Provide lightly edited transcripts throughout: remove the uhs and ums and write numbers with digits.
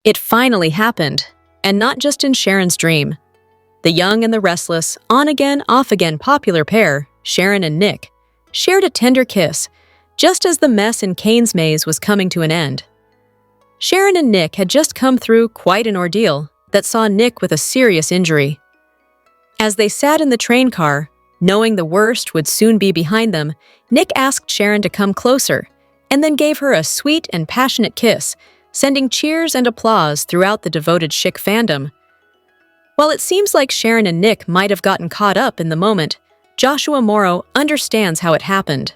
It finally happened, and not just in Sharon's dream. The young and the restless, on-again, off-again popular pair, Sharon and Nick, shared a tender kiss, just as the mess in Cain's maze was coming to an end. Sharon and Nick had just come through quite an ordeal that saw Nick with a serious injury. As they sat in the train car, knowing the worst would soon be behind them, Nick asked Sharon to come closer, and then gave her a sweet and passionate kiss, sending cheers and applause throughout the devoted Schick fandom. While it seems like Sharon and Nick might have gotten caught up in the moment, Joshua Morrow understands how it happened.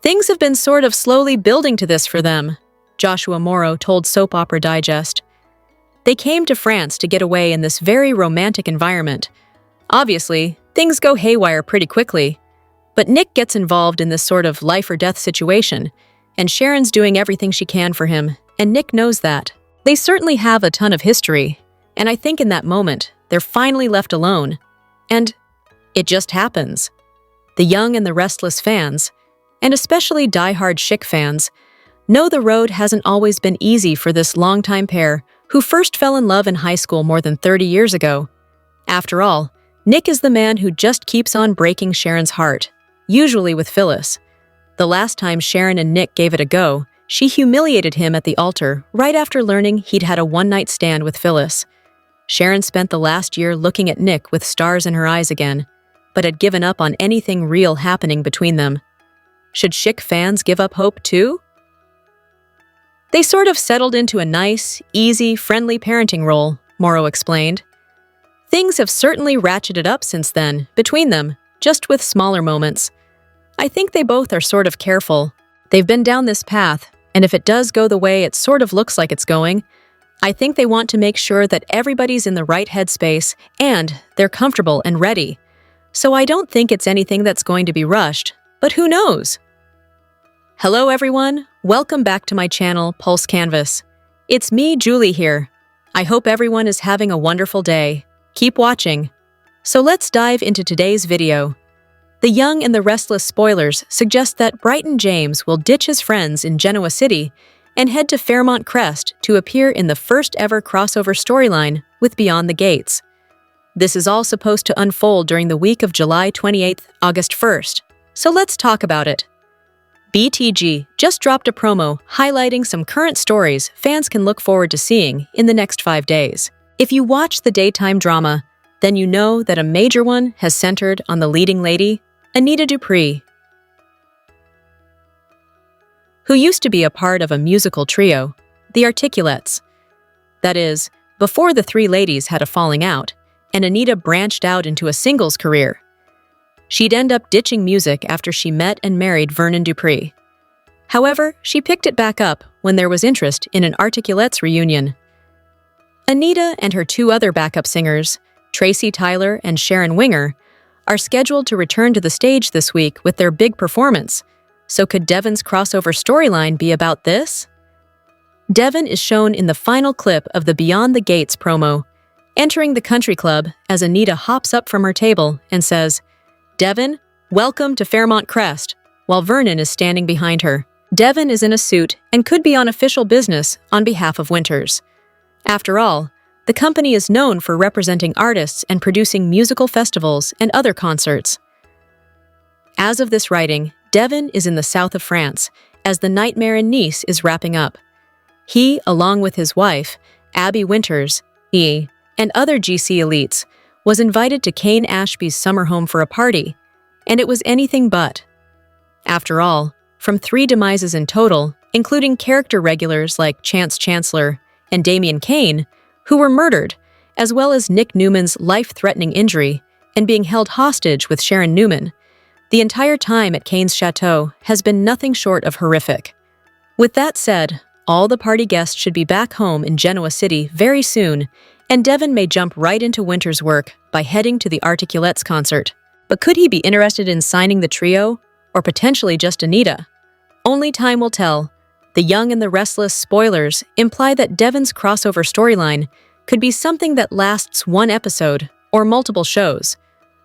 "Things have been sort of slowly building to this for them," Joshua Morrow told Soap Opera Digest. "They came to France to get away in this very romantic environment. Obviously, things go haywire pretty quickly, but Nick gets involved in this sort of life-or-death situation, and Sharon's doing everything she can for him, and Nick knows that. They certainly have a ton of history, and I think in that moment, they're finally left alone. And it just happens. The young and the restless fans, and especially die-hard Schick fans, know the road hasn't always been easy for this longtime pair who first fell in love in high school more than 30 years ago. After all, Nick is the man who just keeps on breaking Sharon's heart, usually with Phyllis. The last time Sharon and Nick gave it a go, she humiliated him at the altar right after learning he'd had a one-night stand with Phyllis. Sharon spent the last year looking at Nick with stars in her eyes again, but had given up on anything real happening between them. Should Schick fans give up hope too? They sort of settled into a nice, easy, friendly parenting role, Morrow explained. Things have certainly ratcheted up since then, between them, just with smaller moments. I think they both are sort of careful. They've been down this path, and if it does go the way it sort of looks like it's going, I think they want to make sure that everybody's in the right headspace and they're comfortable and ready. So I don't think it's anything that's going to be rushed, but who knows? Hello everyone, welcome back to my channel, Pulse Canvas. It's me, Julie here. I hope everyone is having a wonderful day. Keep watching. So let's dive into today's video. The Young and the Restless spoilers suggest that Brighton James will ditch his friends in Genoa City and head to Fairmont Crest to appear in the first-ever crossover storyline with Beyond the Gates. This is all supposed to unfold during the week of July 28th, August 1st, so let's talk about it. BTG just dropped a promo highlighting some current stories fans can look forward to seeing in the next 5 days. If you watch the daytime drama, then you know that a major one has centered on the leading lady, Anita Dupree, who used to be a part of a musical trio, the Articulates. That is, before the three ladies had a falling out, and Anita branched out into a singles career. She'd end up ditching music after she met and married Vernon Dupree. However, she picked it back up when there was interest in an Articulates reunion. Anita and her two other backup singers, Tracy Tyler and Sharon Winger, are scheduled to return to the stage this week with their big performance. So could Devon's crossover storyline be about this? Devon is shown in the final clip of the Beyond the Gates promo, entering the country club as Anita hops up from her table and says, "Devon, welcome to Fairmont Crest," while Vernon is standing behind her. Devon is in a suit and could be on official business on behalf of Winters. After all, the company is known for representing artists and producing musical festivals and other concerts. As of this writing, Devon is in the south of France, as the Nightmare in Nice is wrapping up. He, along with his wife, Abby Winters, and other GC elites, was invited to Kane Ashby's summer home for a party, and it was anything but. After all, from 3 demises in total, including character regulars like Chance Chancellor and Damian Kane, who were murdered, as well as Nick Newman's life-threatening injury and being held hostage with Sharon Newman, the entire time at Kane's chateau has been nothing short of horrific. With that said, all the party guests should be back home in Genoa City very soon, and Devon may jump right into Winter's work by heading to the Articulates concert. But could he be interested in signing the trio, or potentially just Anita? Only time will tell. The Young and the Restless spoilers imply that Devon's crossover storyline could be something that lasts 1 episode or multiple shows,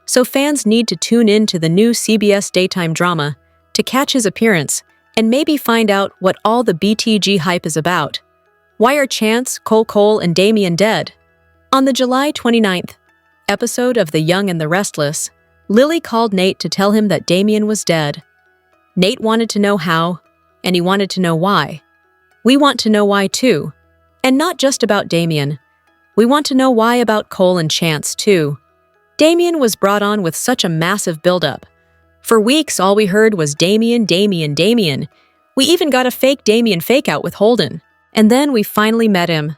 so fans need to tune in to the new CBS daytime drama to catch his appearance and maybe find out what all the BTG hype is about. Why are Chance, Cole, and Damien dead? On the July 29th episode of The Young and the Restless, Lily called Nate to tell him that Damien was dead. Nate wanted to know how, and he wanted to know why. We want to know why too. And not just about Damien. We want to know why about Cole and Chance too. Damien was brought on with such a massive buildup. For weeks, all we heard was Damien. We even got a fake Damien fake-out with Holden. And then we finally met him.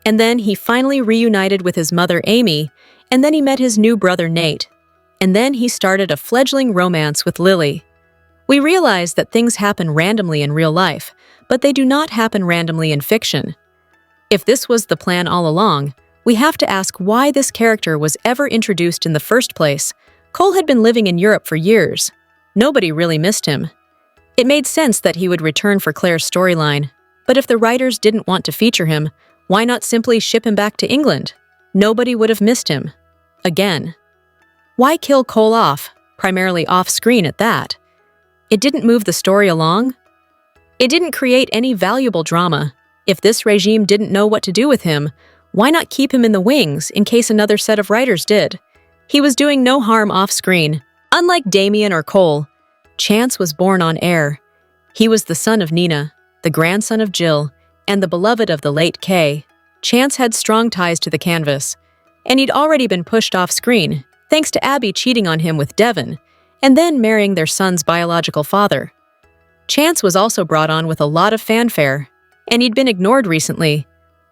And then he finally reunited with his mother, Amy. And then he met his new brother, Nate. And then he started a fledgling romance with Lily. We realize that things happen randomly in real life, but they do not happen randomly in fiction. If this was the plan all along, we have to ask why this character was ever introduced in the first place. Cole had been living in Europe for years. Nobody really missed him. It made sense that he would return for Claire's storyline, but if the writers didn't want to feature him, why not simply ship him back to England? Nobody would have missed him. Again. Why kill Cole off, primarily off-screen at that? It didn't move the story along. It didn't create any valuable drama. If this regime didn't know what to do with him, why not keep him in the wings in case another set of writers did? He was doing no harm off-screen. Unlike Damien or Cole, Chance was born on air. He was the son of Nina, the grandson of Jill, and the beloved of the late Kay. Chance had strong ties to the canvas, and he'd already been pushed off-screen, thanks to Abby cheating on him with Devon, and then marrying their son's biological father. Chance was also brought on with a lot of fanfare, and he'd been ignored recently.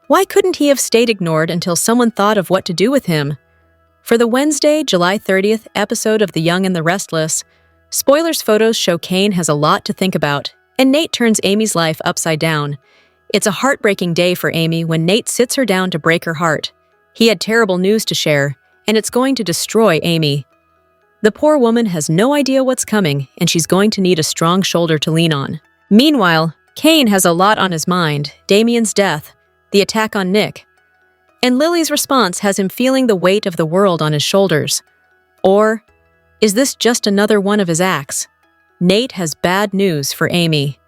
Why couldn't he have stayed ignored until someone thought of what to do with him? For the Wednesday, July 30th episode of The Young and the Restless, spoilers photos show Kane has a lot to think about, and Nate turns Amy's life upside down. It's a heartbreaking day for Amy when Nate sits her down to break her heart. He had terrible news to share, and it's going to destroy Amy. The poor woman has no idea what's coming, and she's going to need a strong shoulder to lean on. Meanwhile, Kane has a lot on his mind: Damien's death, the attack on Nick. And Lily's response has him feeling the weight of the world on his shoulders. Or is this just another one of his acts? Nate has bad news for Amy.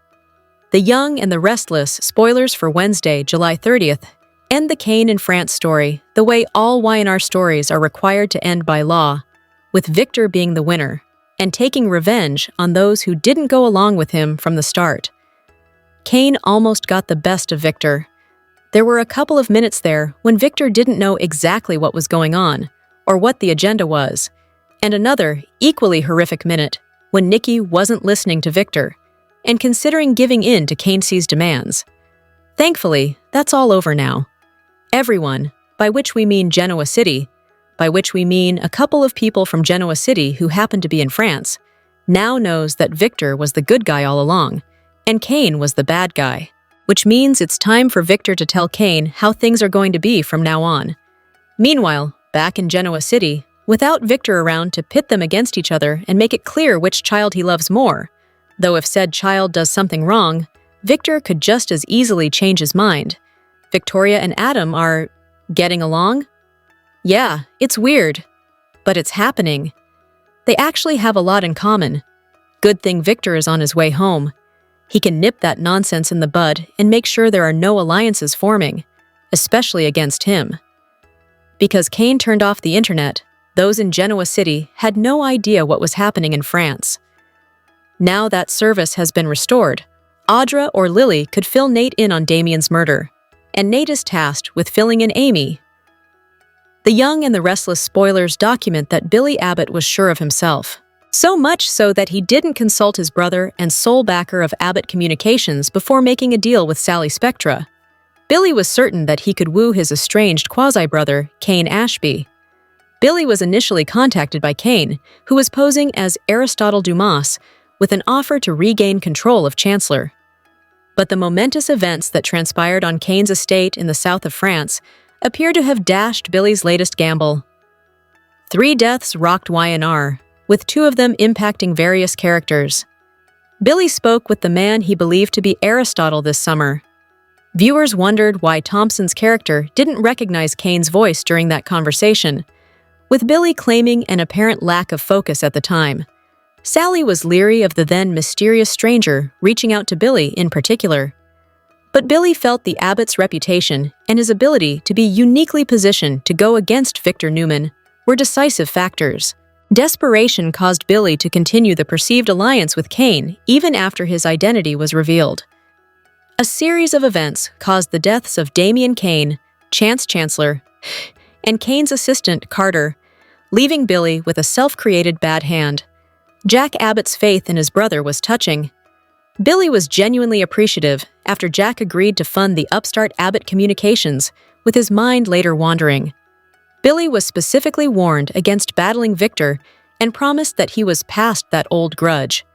The Young and the Restless spoilers for Wednesday, July 30th, end the Kane and France story the way all Y&R stories are required to end by law, with Victor being the winner and taking revenge on those who didn't go along with him from the start. Kane almost got the best of Victor. There were a couple of minutes there when Victor didn't know exactly what was going on or what the agenda was, and another, equally horrific minute when Nikki wasn't listening to Victor and considering giving in to Casey's demands. Thankfully, that's all over now. Everyone, by which we mean Genoa City, by which we mean a couple of people from Genoa City who happen to be in France, now knows that Victor was the good guy all along, and Kane was the bad guy, which means it's time for Victor to tell Kane how things are going to be from now on. Meanwhile, back in Genoa City, without Victor around to pit them against each other and make it clear which child he loves more, though if said child does something wrong, Victor could just as easily change his mind. Victoria and Adam are getting along? Yeah, it's weird, but it's happening. They actually have a lot in common. Good thing Victor is on his way home. He can nip that nonsense in the bud and make sure there are no alliances forming, especially against him. Because Kane turned off the internet, those in Genoa City had no idea what was happening in France. Now that service has been restored, Audra or Lily could fill Nate in on Damien's murder, and Nate is tasked with filling in Amy. The Young and the Restless spoilers document that Billy Abbott was sure of himself. So much so that he didn't consult his brother and sole backer of Abbott Communications before making a deal with Sally Spectra. Billy was certain that he could woo his estranged quasi-brother, Kane Ashby. Billy was initially contacted by Kane, who was posing as Aristotle Dumas, with an offer to regain control of Chancellor. But the momentous events that transpired on Kane's estate in the south of France appear to have dashed Billy's latest gamble. 3 deaths rocked Y&R, with 2 of them impacting various characters. Billy spoke with the man he believed to be Aristotle this summer. Viewers wondered why Thompson's character didn't recognize Kane's voice during that conversation, with Billy claiming an apparent lack of focus at the time. Sally was leery of the then mysterious stranger reaching out to Billy in particular. But Billy felt the Abbott's reputation and his ability to be uniquely positioned to go against Victor Newman were decisive factors. Desperation caused Billy to continue the perceived alliance with Kane even after his identity was revealed. A series of events caused the deaths of Damian Kane, Chance Chancellor, and Kane's assistant, Carter, leaving Billy with a self-created bad hand. Jack Abbott's faith in his brother was touching. Billy was genuinely appreciative after Jack agreed to fund the upstart Abbott Communications, with his mind later wandering. Billy was specifically warned against battling Victor and promised that he was past that old grudge.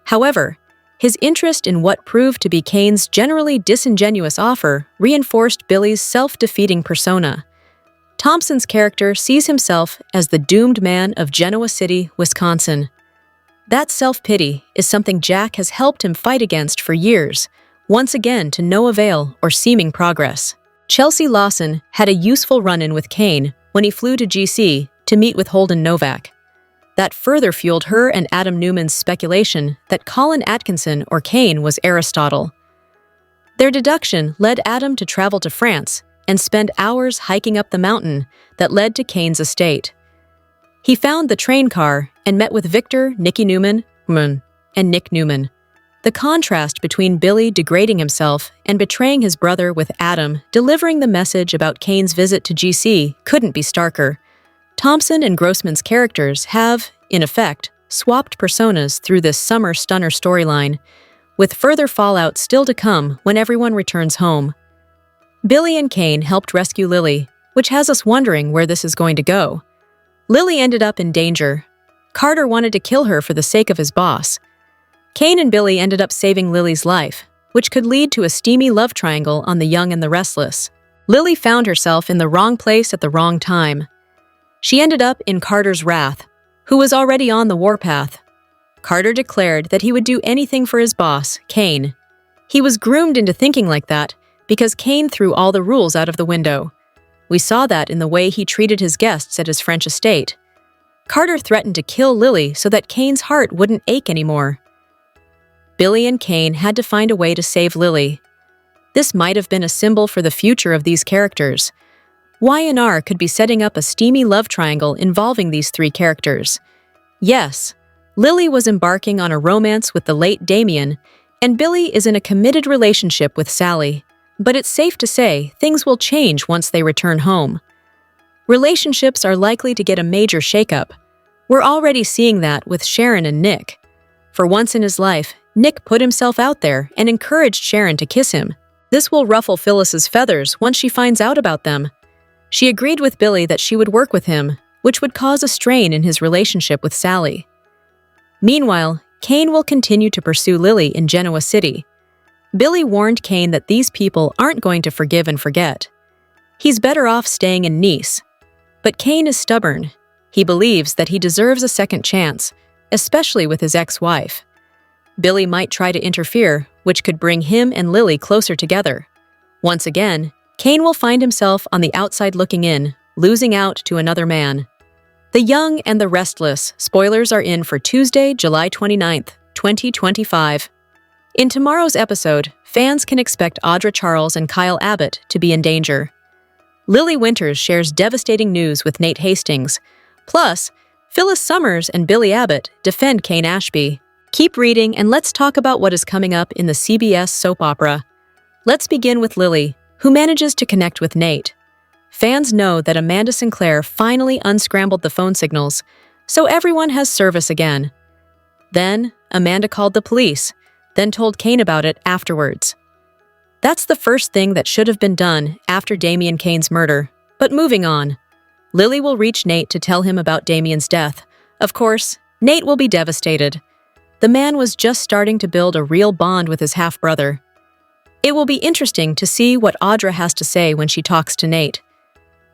However, his interest in what proved to be Kane's generally disingenuous offer reinforced Billy's self-defeating persona. Thompson's character sees himself as the doomed man of Genoa City, Wisconsin. That self-pity is something Jack has helped him fight against for years, once again to no avail or seeming progress. Chelsea Lawson had a useful run-in with Kane when he flew to GC to meet with Holden Novak. That further fueled her and Adam Newman's speculation that Colin Atkinson or Kane was Aristotle. Their deduction led Adam to travel to France and spend hours hiking up the mountain that led to Kane's estate. He found the train car and met with Victor, Nicky Newman, and Nick Newman. The contrast between Billy degrading himself and betraying his brother with Adam delivering the message about Kane's visit to GC couldn't be starker. Thompson and Grossman's characters have, in effect, swapped personas through this summer stunner storyline, with further fallout still to come when everyone returns home. Billy and Kane helped rescue Lily, which has us wondering where this is going to go. Lily ended up in danger. Carter wanted to kill her for the sake of his boss. Kane and Billy ended up saving Lily's life, which could lead to a steamy love triangle on The Young and the Restless. Lily found herself in the wrong place at the wrong time. She ended up in Carter's wrath, who was already on the warpath. Carter declared that he would do anything for his boss, Kane. He was groomed into thinking like that because Kane threw all the rules out of the window. We saw that in the way he treated his guests at his French estate. Carter threatened to kill Lily so that Kane's heart wouldn't ache anymore. Billy and Kane had to find a way to save Lily. This might have been a symbol for the future of these characters. Y&R could be setting up a steamy love triangle involving these three characters. Yes, Lily was embarking on a romance with the late Damien, and Billy is in a committed relationship with Sally. But it's safe to say things will change once they return home. Relationships are likely to get a major shakeup. We're already seeing that with Sharon and Nick. For once in his life, Nick put himself out there and encouraged Sharon to kiss him. This will ruffle Phyllis's feathers once she finds out about them. She agreed with Billy that she would work with him, which would cause a strain in his relationship with Sally. Meanwhile, Kane will continue to pursue Lily in Genoa City. Billy warned Kane that these people aren't going to forgive and forget. He's better off staying in Nice. But Kane is stubborn. He believes that he deserves a second chance, especially with his ex-wife. Billy might try to interfere, which could bring him and Lily closer together. Once again, Kane will find himself on the outside looking in, losing out to another man. The Young and the Restless spoilers are in for Tuesday, July 29th, 2025. In tomorrow's episode, fans can expect Audra Charles and Kyle Abbott to be in danger. Lily Winters shares devastating news with Nate Hastings. Plus, Phyllis Summers and Billy Abbott defend Kane Ashby. Keep reading and let's talk about what is coming up in the CBS soap opera. Let's begin with Lily, who manages to connect with Nate. Fans know that Amanda Sinclair finally unscrambled the phone signals, so everyone has service again. Then, Amanda called the police, then told Kane about it afterwards. That's the first thing that should have been done after Damian Kane's murder. But moving on, Lily will reach Nate to tell him about Damian's death. Of course, Nate will be devastated. The man was just starting to build a real bond with his half-brother. It will be interesting to see what Audra has to say when she talks to Nate.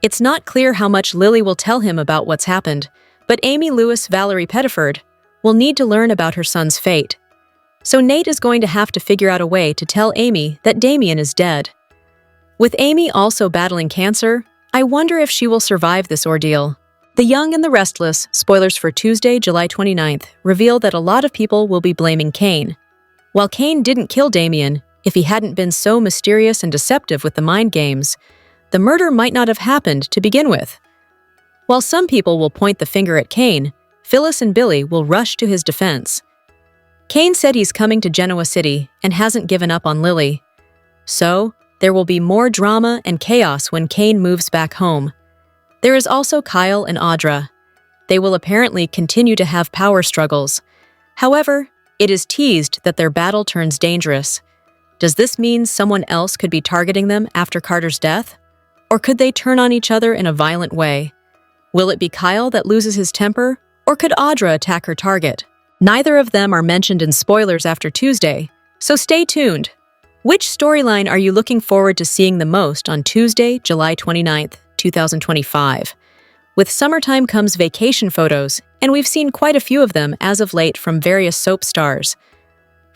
It's not clear how much Lily will tell him about what's happened, but Amy Lewis Valerie Pettiford will need to learn about her son's fate. So Nate is going to have to figure out a way to tell Amy that Damian is dead. With Amy also battling cancer, I wonder if she will survive this ordeal. The Young and the Restless, spoilers for Tuesday, July 29th, reveal that a lot of people will be blaming Kane. While Kane didn't kill Damian, If he hadn't been so mysterious and deceptive with the mind games, the murder might not have happened to begin with. While some people will point the finger at Kane, Phyllis and Billy will rush to his defense. Kane said he's coming to Genoa City and hasn't given up on Lily. So, there will be more drama and chaos when Kane moves back home. There is also Kyle and Audra. They will apparently continue to have power struggles. However, it is teased that their battle turns dangerous. Does this mean someone else could be targeting them after Carter's death? Or could they turn on each other in a violent way? Will it be Kyle that loses his temper, or could Audra attack her target? Neither of them are mentioned in spoilers after Tuesday, so stay tuned. Which storyline are you looking forward to seeing the most on Tuesday, July 29th, 2025? With summertime comes vacation photos, and we've seen quite a few of them as of late from various soap stars.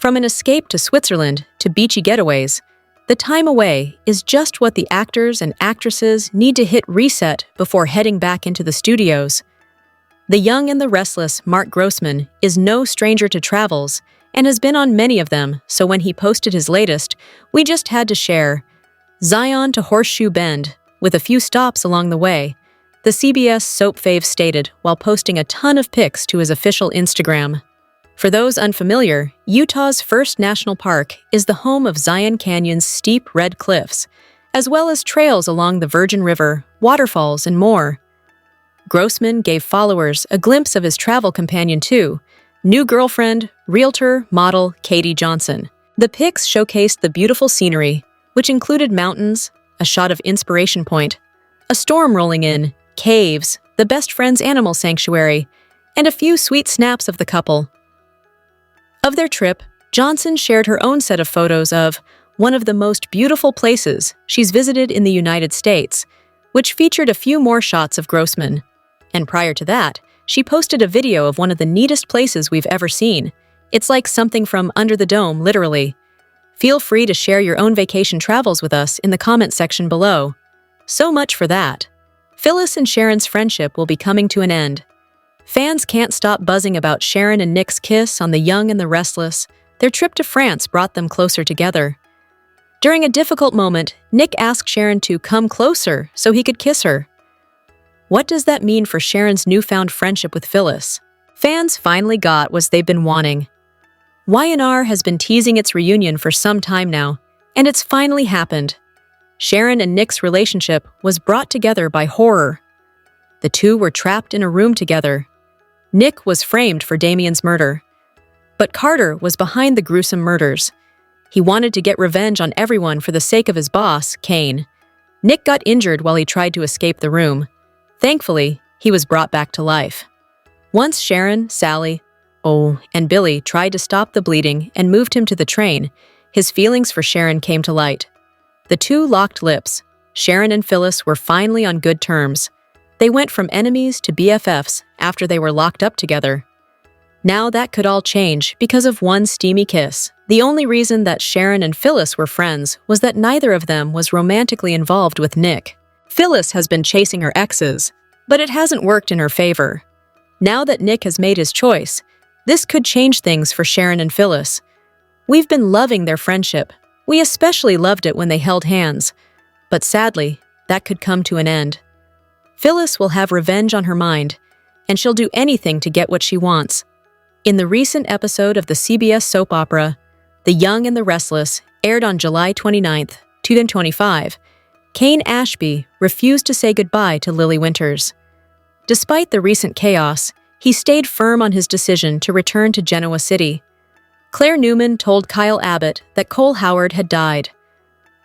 From an escape to Switzerland to beachy getaways, the time away is just what the actors and actresses need to hit reset before heading back into the studios. The young and the restless Mark Grossman is no stranger to travels and has been on many of them, so when he posted his latest, we just had to share. Zion to Horseshoe Bend, with a few stops along the way, the CBS soap fave stated while posting a ton of pics to his official Instagram. For those unfamiliar, Utah's first national park is the home of Zion Canyon's steep red cliffs, as well as trails along the Virgin River, waterfalls, and more. Grossman gave followers a glimpse of his travel companion too, new girlfriend, realtor, model Katie Johnson. The pics showcased the beautiful scenery, which included mountains, a shot of Inspiration Point, a storm rolling in, caves, the best friend's animal sanctuary, and a few sweet snaps of the couple. Of their trip, Johnson shared her own set of photos of one of the most beautiful places she's visited in the United States, which featured a few more shots of Grossman. And prior to that, she posted a video of one of the neatest places we've ever seen. It's like something from under the dome, literally. Feel free to share your own vacation travels with us in the comment section below. So much for that. Phyllis and Sharon's friendship will be coming to an end. Fans can't stop buzzing about Sharon and Nick's kiss on The Young and the Restless. Their trip to France brought them closer together. During a difficult moment, Nick asked Sharon to come closer so he could kiss her. What does that mean for Sharon's newfound friendship with Phyllis? Fans finally got what they've been wanting. Y&R has been teasing its reunion for some time now, and it's finally happened. Sharon and Nick's relationship was brought together by horror. The two were trapped in a room together. Nick was framed for Damien's murder, but Carter was behind the gruesome murders. He wanted to get revenge on everyone for the sake of his boss, Kane. Nick got injured while he tried to escape the room. Thankfully, he was brought back to life. Once Sharon, Sally, and Billy tried to stop the bleeding and moved him to the train, his feelings for Sharon came to light. The two locked lips. Sharon and Phyllis were finally on good terms. They went from enemies to BFFs after they were locked up together. Now that could all change because of one steamy kiss. The only reason that Sharon and Phyllis were friends was that neither of them was romantically involved with Nick. Phyllis has been chasing her exes, but it hasn't worked in her favor. Now that Nick has made his choice, this could change things for Sharon and Phyllis. We've been loving their friendship. We especially loved it when they held hands. But sadly, that could come to an end. Phyllis will have revenge on her mind, and she'll do anything to get what she wants. In the recent episode of the CBS soap opera, The Young and the Restless, aired on July 29th, 2025, Kane Ashby refused to say goodbye to Lily Winters. Despite the recent chaos, he stayed firm on his decision to return to Genoa City. Claire Newman told Kyle Abbott that Cole Howard had died.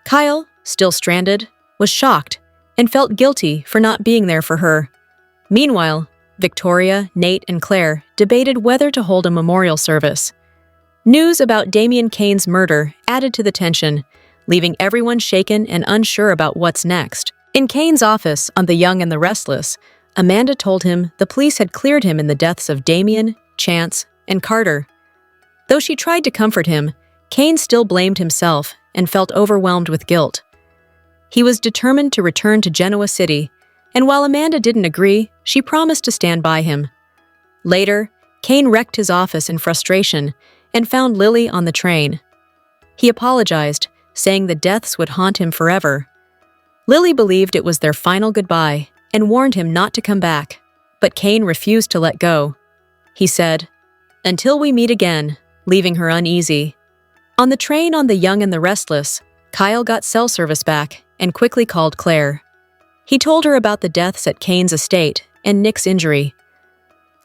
Kyle, still stranded, was shocked and felt guilty for not being there for her. Meanwhile, Victoria, Nate, and Claire debated whether to hold a memorial service. News about Damien Kane's murder added to the tension, leaving everyone shaken and unsure about what's next. In Kane's office on The Young and the Restless, Amanda told him the police had cleared him in the deaths of Damien, Chance, and Carter. Though she tried to comfort him, Kane still blamed himself and felt overwhelmed with guilt. He was determined to return to Genoa City, and while Amanda didn't agree, she promised to stand by him. Later, Kane wrecked his office in frustration and found Lily on the train. He apologized, saying the deaths would haunt him forever. Lily believed it was their final goodbye and warned him not to come back, but Kane refused to let go. He said, "Until we meet again," leaving her uneasy. On the train on The Young and the Restless, Kyle got cell service back and quickly called Claire. He told her about the deaths at Kane's estate and Nick's injury.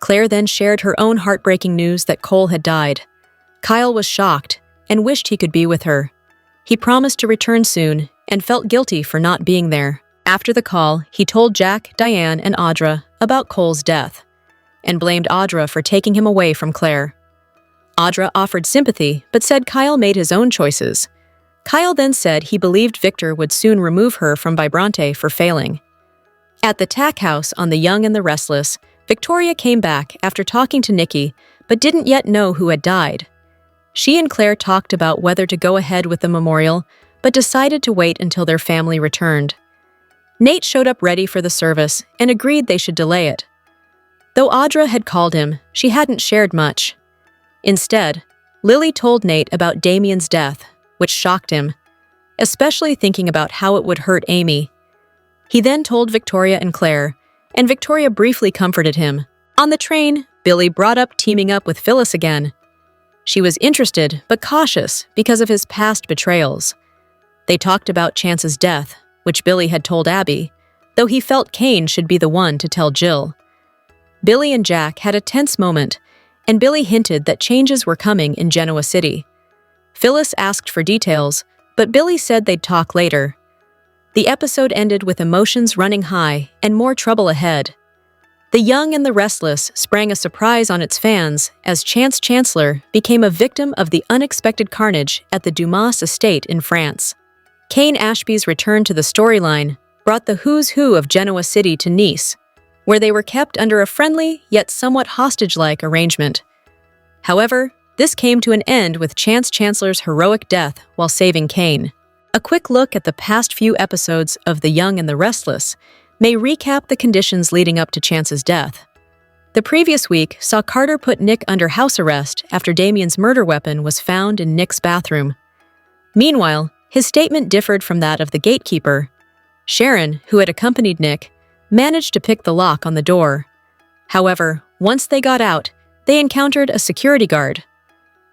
Claire then shared her own heartbreaking news that Cole had died. Kyle was shocked and wished he could be with her. He promised to return soon and felt guilty for not being there. After the call, he told Jack, Diane, and Audra about Cole's death and blamed Audra for taking him away from Claire. Audra offered sympathy but said Kyle made his own choices. Kyle then said he believed Victor would soon remove her from Vibrante for failing. At the tack house on The Young and the Restless, Victoria came back after talking to Nikki but didn't yet know who had died. She and Claire talked about whether to go ahead with the memorial but decided to wait until their family returned. Nate showed up ready for the service and agreed they should delay it. Though Audra had called him, she hadn't shared much. Instead, Lily told Nate about Damien's death, which shocked him, especially thinking about how it would hurt Amy. He then told Victoria and Claire, and Victoria briefly comforted him. On the train, Billy brought up teaming up with Phyllis again. She was interested but cautious because of his past betrayals. They talked about Chance's death, which Billy had told Abby, though he felt Kane should be the one to tell Jill. Billy and Jack had a tense moment, and Billy hinted that changes were coming in Genoa City. Phyllis asked for details, but Billy said they'd talk later. The episode ended with emotions running high and more trouble ahead. The Young and the Restless sprang a surprise on its fans as Chance Chancellor became a victim of the unexpected carnage at the Dumas estate in France. Kane Ashby's return to the storyline brought the who's who of Genoa City to Nice, where they were kept under a friendly yet somewhat hostage-like arrangement. However, this came to an end with Chance Chancellor's heroic death while saving Kane. A quick look at the past few episodes of The Young and the Restless may recap the conditions leading up to Chance's death. The previous week saw Carter put Nick under house arrest after Damien's murder weapon was found in Nick's bathroom. Meanwhile, his statement differed from that of the gatekeeper. Sharon, who had accompanied Nick, managed to pick the lock on the door. However, once they got out, they encountered a security guard.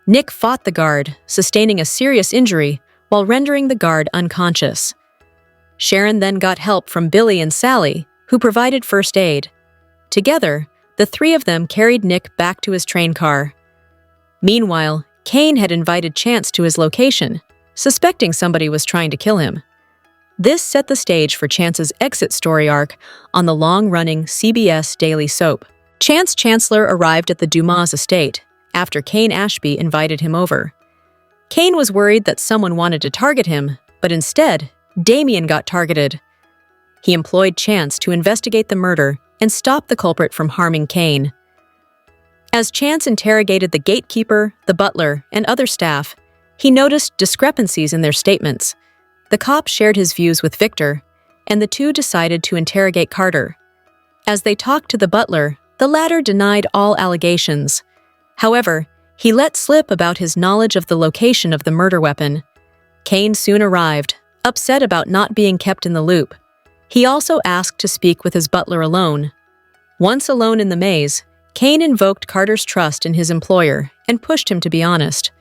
Nick fought the guard, sustaining a serious injury while rendering the guard unconscious. Sharon then got help from Billy and Sally, who provided first aid. Together, the three of them carried Nick back to his train car. Meanwhile, Kane had invited Chance to his location, suspecting somebody was trying to kill him. This set the stage for Chance's exit story arc on the long-running CBS daily soap. Chance Chancellor arrived at the Dumas estate after Kane Ashby invited him over. Kane was worried that someone wanted to target him, but instead, Damien got targeted. He employed Chance to investigate the murder and stop the culprit from harming Kane. As Chance interrogated the gatekeeper, the butler, and other staff, he noticed discrepancies in their statements. The cop shared his views with Victor, and the two decided to interrogate Carter. As they talked to the butler, the latter denied all allegations. However, he let slip about his knowledge of the location of the murder weapon. Kane soon arrived, upset about not being kept in the loop. He also asked to speak with his butler alone. Once alone in the maze, Kane invoked Carter's trust in his employer and pushed him to be honest.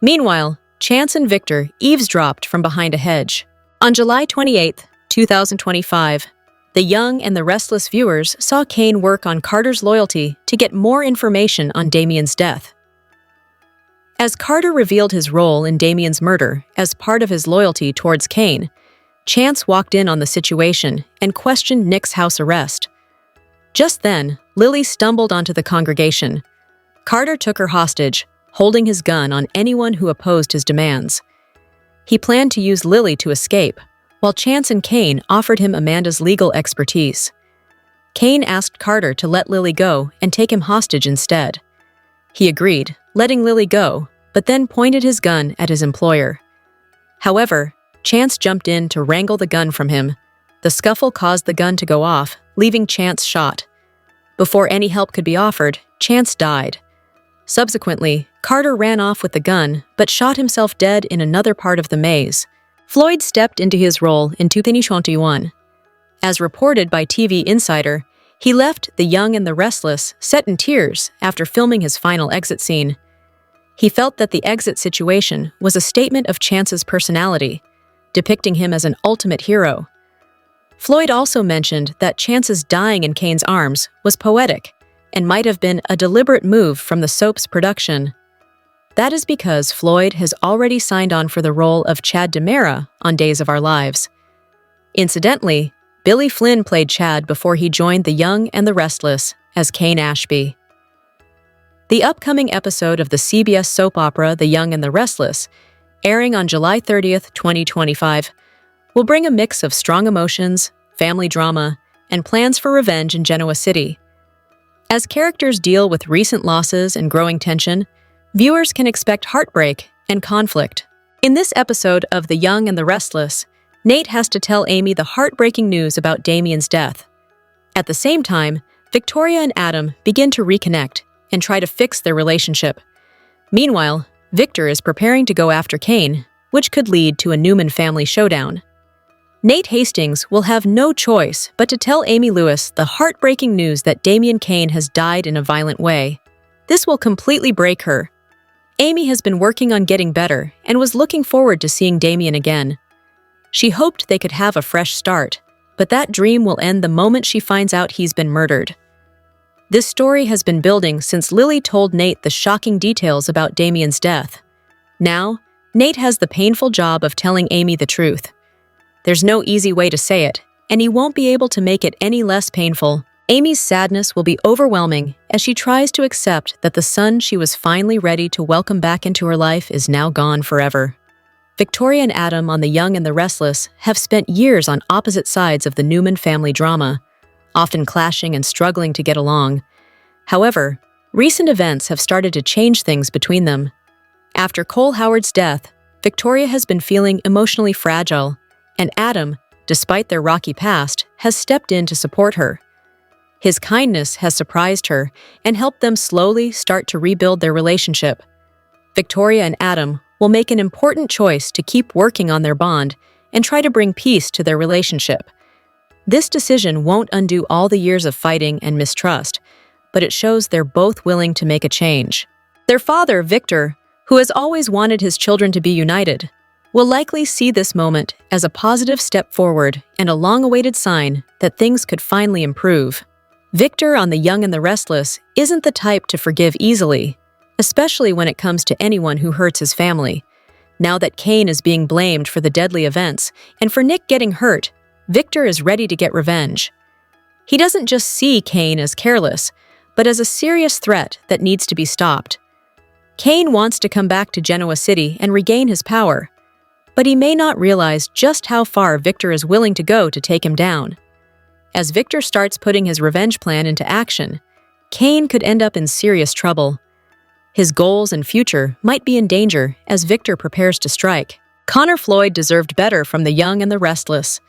Meanwhile, Chance and Victor eavesdropped from behind a hedge. On July 28, 2025, The Young and the Restless viewers saw Kane work on Carter's loyalty to get more information on Damien's death. As Carter revealed his role in Damien's murder as part of his loyalty towards Kane, Chance walked in on the situation and questioned Nick's house arrest. Just then, Lily stumbled onto the congregation. Carter took her hostage, holding his gun on anyone who opposed his demands. He planned to use Lily to escape, while Chance and Kane offered him Amanda's legal expertise. Kane asked Carter to let Lily go and take him hostage instead. He agreed, letting Lily go, but then pointed his gun at his employer. However, Chance jumped in to wrangle the gun from him. The scuffle caused the gun to go off, leaving Chance shot. Before any help could be offered, Chance died. Subsequently, Carter ran off with the gun but shot himself dead in another part of the maze. Floyd stepped into his role in 2021. As reported by TV Insider, he left The Young and the Restless set in tears after filming his final exit scene. He felt that the exit situation was a statement of Chance's personality, depicting him as an ultimate hero. Floyd also mentioned that Chance's dying in Kane's arms was poetic and might have been a deliberate move from the soap's production. That is because Floyd has already signed on for the role of Chad DiMera on Days of Our Lives. Incidentally, Billy Flynn played Chad before he joined The Young and the Restless as Kane Ashby. The upcoming episode of the CBS soap opera The Young and the Restless, airing on July 30th, 2025, will bring a mix of strong emotions, family drama, and plans for revenge in Genoa City. As characters deal with recent losses and growing tension, viewers can expect heartbreak and conflict. In this episode of The Young and the Restless, Nate has to tell Amy the heartbreaking news about Damien's death. At the same time, Victoria and Adam begin to reconnect and try to fix their relationship. Meanwhile, Victor is preparing to go after Kane, which could lead to a Newman family showdown. Nate Hastings will have no choice but to tell Amy Lewis the heartbreaking news that Damien Kane has died in a violent way. This will completely break her. Amy has been working on getting better and was looking forward to seeing Damien again. She hoped they could have a fresh start, but that dream will end the moment she finds out he's been murdered. This story has been building since Lily told Nate the shocking details about Damien's death. Now, Nate has the painful job of telling Amy the truth. There's no easy way to say it, and he won't be able to make it any less painful. Amy's sadness will be overwhelming as she tries to accept that the son she was finally ready to welcome back into her life is now gone forever. Victoria and Adam on The Young and the Restless have spent years on opposite sides of the Newman family drama, often clashing and struggling to get along. However, recent events have started to change things between them. After Cole Howard's death, Victoria has been feeling emotionally fragile, and Adam, despite their rocky past, has stepped in to support her. His kindness has surprised her and helped them slowly start to rebuild their relationship. Victoria and Adam will make an important choice to keep working on their bond and try to bring peace to their relationship. This decision won't undo all the years of fighting and mistrust, but it shows they're both willing to make a change. Their father, Victor, who has always wanted his children to be united, will likely see this moment as a positive step forward and a long-awaited sign that things could finally improve. Victor on The Young and the Restless isn't the type to forgive easily, especially when it comes to anyone who hurts his family. Now that Kane is being blamed for the deadly events, and for Nick getting hurt, Victor is ready to get revenge. He doesn't just see Kane as careless, but as a serious threat that needs to be stopped. Kane wants to come back to Genoa City and regain his power, but he may not realize just how far Victor is willing to go to take him down. As Victor starts putting his revenge plan into action, Kane could end up in serious trouble. His goals and future might be in danger as Victor prepares to strike. Connor Floyd deserved better from The Young and the Restless.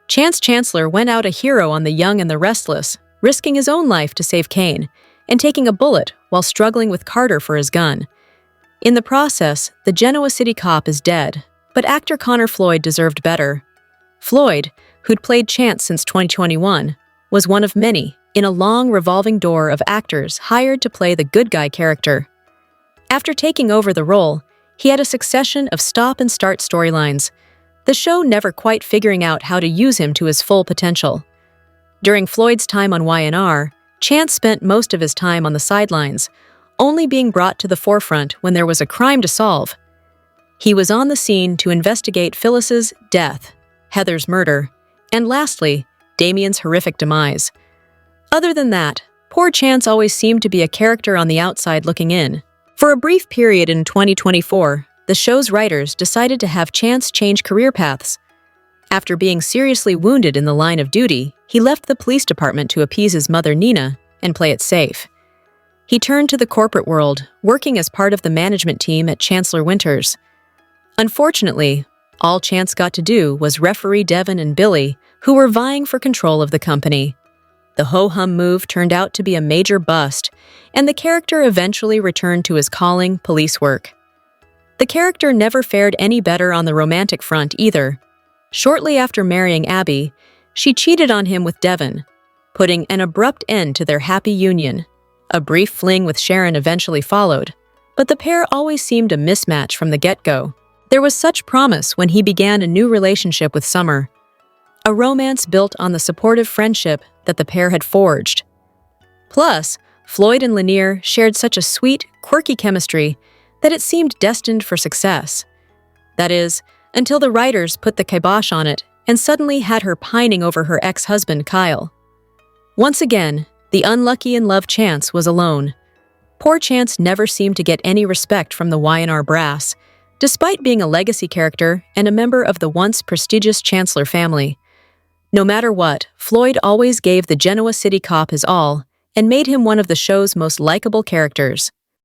Chance Chancellor went out a hero on The Young and the Restless, risking his own life to save Kane, and taking a bullet while struggling with Carter for his gun. In the process, the Genoa City cop is dead, but actor Connor Floyd deserved better. Floyd, who'd played Chance since 2021, was one of many in a long revolving door of actors hired to play the good guy character. After taking over the role, he had a succession of stop-and-start storylines, the show never quite figuring out how to use him to his full potential. During Floyd's time on YNR, Chance spent most of his time on the sidelines, only being brought to the forefront when there was a crime to solve. He was on the scene to investigate Phyllis's death, Heather's murder, and lastly, Damien's horrific demise. Other than that, poor Chance always seemed to be a character on the outside looking in. For a brief period in 2024, the show's writers decided to have Chance change career paths. After being seriously wounded in the line of duty, he left the police department to appease his mother Nina and play it safe. He turned to the corporate world, working as part of the management team at Chancellor Winters. Unfortunately, all Chance got to do was referee Devon and Billy, who were vying for control of the company. The ho-hum move turned out to be a major bust, and the character eventually returned to his calling, police work. The character never fared any better on the romantic front either. Shortly after marrying Abby, she cheated on him with Devon, putting an abrupt end to their happy union. A brief fling with Sharon eventually followed, but the pair always seemed a mismatch from the get-go. There was such promise when he began a new relationship with Summer, a romance built on the supportive friendship that the pair had forged. Plus, Floyd and Lanier shared such a sweet, quirky chemistry that it seemed destined for success. That is, until the writers put the kibosh on it and suddenly had her pining over her ex-husband, Kyle. Once again, the unlucky-in-love Chance was alone. Poor Chance never seemed to get any respect from the Y&R brass, despite being a legacy character and a member of the once prestigious Chancellor family. No matter what, Floyd always gave the Genoa City cop his all and made him one of the show's most likable characters.